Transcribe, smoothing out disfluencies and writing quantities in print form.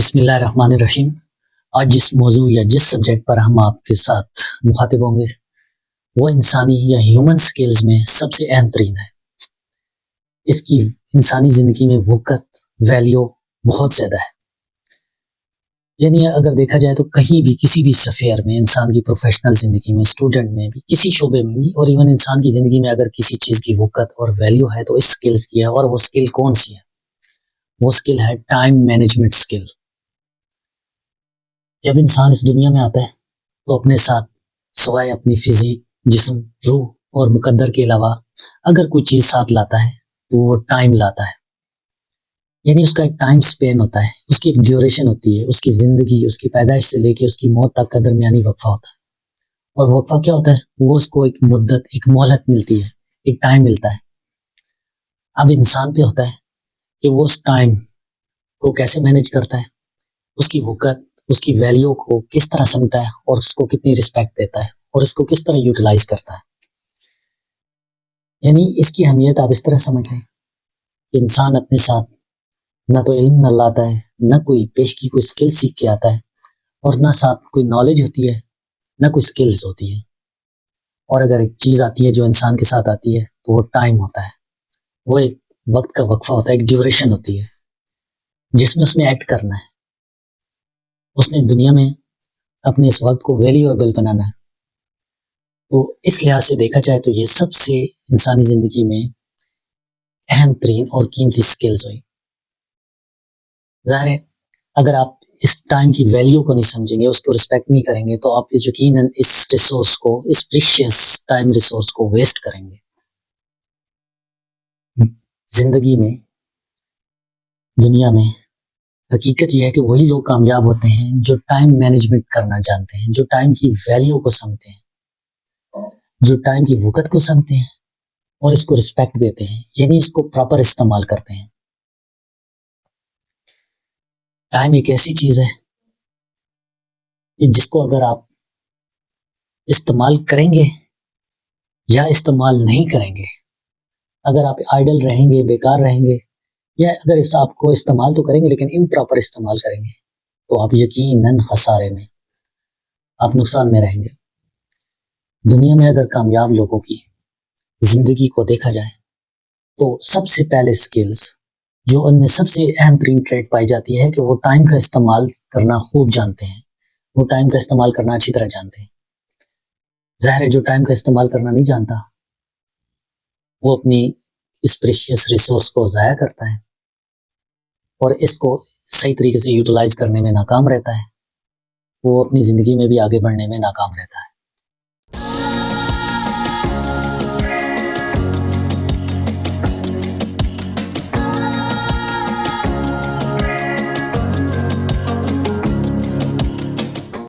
بسم اللہ الرحمن الرحیم۔ آج جس موضوع یا جس سبجیکٹ پر ہم آپ کے ساتھ مخاطب ہوں گے وہ انسانی یا ہیومن سکلز میں سب سے اہم ترین ہے۔ اس کی انسانی زندگی میں وقت ویلیو بہت زیادہ ہے۔ یعنی اگر دیکھا جائے تو کہیں بھی کسی بھی سفیر میں، انسان کی پروفیشنل زندگی میں، اسٹوڈنٹ میں بھی، کسی شعبے میں بھی، اور ایون انسان کی زندگی میں اگر کسی چیز کی وقت اور ویلیو ہے تو اس سکلز کی ہے۔ اور وہ سکل کون سی ہے؟ وہ سکل ہے ٹائم مینجمنٹ سکل۔ جب انسان اس دنیا میں آتا ہے تو اپنے ساتھ سوائے اپنی فزیک، جسم، روح اور مقدر کے علاوہ اگر کوئی چیز ساتھ لاتا ہے تو وہ ٹائم لاتا ہے۔ یعنی اس کا ایک ٹائم سپین ہوتا ہے، اس کی ایک ڈیوریشن ہوتی ہے، اس کی زندگی، اس کی پیدائش سے لے کے اس کی موت تک کا درمیانی وقفہ ہوتا ہے۔ اور وقفہ کیا ہوتا ہے؟ وہ اس کو ایک مدت، ایک مہلت ملتی ہے، ایک ٹائم ملتا ہے۔ اب انسان پہ ہوتا ہے کہ وہ اس ٹائم کو کیسے مینج کرتا ہے، اس کی وقت، اس کی ویلیو کو کس طرح سمجھتا ہے اور اس کو کتنی رسپیکٹ دیتا ہے اور اس کو کس طرح یوٹیلائز کرتا ہے۔ یعنی اس کی اہمیت آپ اس طرح سمجھ لیں کہ انسان اپنے ساتھ نہ تو علم نہ لاتا ہے، نہ کوئی پیش کی کوئی سکل سیکھ کے آتا ہے، اور نہ ساتھ کوئی نالج ہوتی ہے، نہ کوئی سکلز ہوتی ہے۔ اور اگر ایک چیز آتی ہے جو انسان کے ساتھ آتی ہے تو وہ ٹائم ہوتا ہے۔ وہ ایک وقت کا وقفہ ہوتا ہے، ایک ڈیوریشن ہوتی ہے جس میں اس نے ایکٹ کرنا ہے، اس نے دنیا میں اپنے اس وقت کو ویلیویبل بنانا ہے۔ تو اس لحاظ سے دیکھا جائے تو یہ سب سے انسانی زندگی میں اہم ترین اور قیمتی سکلز ہوئی۔ ظاہر ہے اگر آپ اس ٹائم کی ویلیو کو نہیں سمجھیں گے، اس کو رسپیکٹ نہیں کریں گے تو آپ یقیناً اس ریسورس کو، اس پریشیس ٹائم ریسورس کو ویسٹ کریں گے۔ زندگی میں، دنیا میں حقیقت یہ ہے کہ وہی لوگ کامیاب ہوتے ہیں جو ٹائم مینجمنٹ کرنا جانتے ہیں، جو ٹائم کی ویلیو کو سمجھتے ہیں، جو ٹائم کی وقت کو سمجھتے ہیں اور اس کو رسپیکٹ دیتے ہیں، یعنی اس کو پراپر استعمال کرتے ہیں۔ ٹائم ایک ایسی چیز ہے جس کو اگر آپ استعمال کریں گے یا استعمال نہیں کریں گے، اگر آپ آئیڈل رہیں گے، بیکار رہیں گے، یا اگر اس آپ کو استعمال تو کریں گے لیکن امپراپر استعمال کریں گے تو آپ یقیناً خسارے میں، آپ نقصان میں رہیں گے۔ دنیا میں اگر کامیاب لوگوں کی زندگی کو دیکھا جائے تو سب سے پہلے سکلز جو ان میں سب سے اہم ترین ٹریٹ پائی جاتی ہے کہ وہ ٹائم کا استعمال کرنا خوب جانتے ہیں، وہ ٹائم کا استعمال کرنا اچھی طرح جانتے ہیں۔ ظاہر ہے جو ٹائم کا استعمال کرنا نہیں جانتا وہ اپنی اس پریشیس ریسورس کو ضائع کرتا ہے اور اس کو صحیح طریقے سے یوٹیلائز کرنے میں ناکام رہتا ہے، وہ اپنی زندگی میں بھی آگے بڑھنے میں ناکام رہتا ہے۔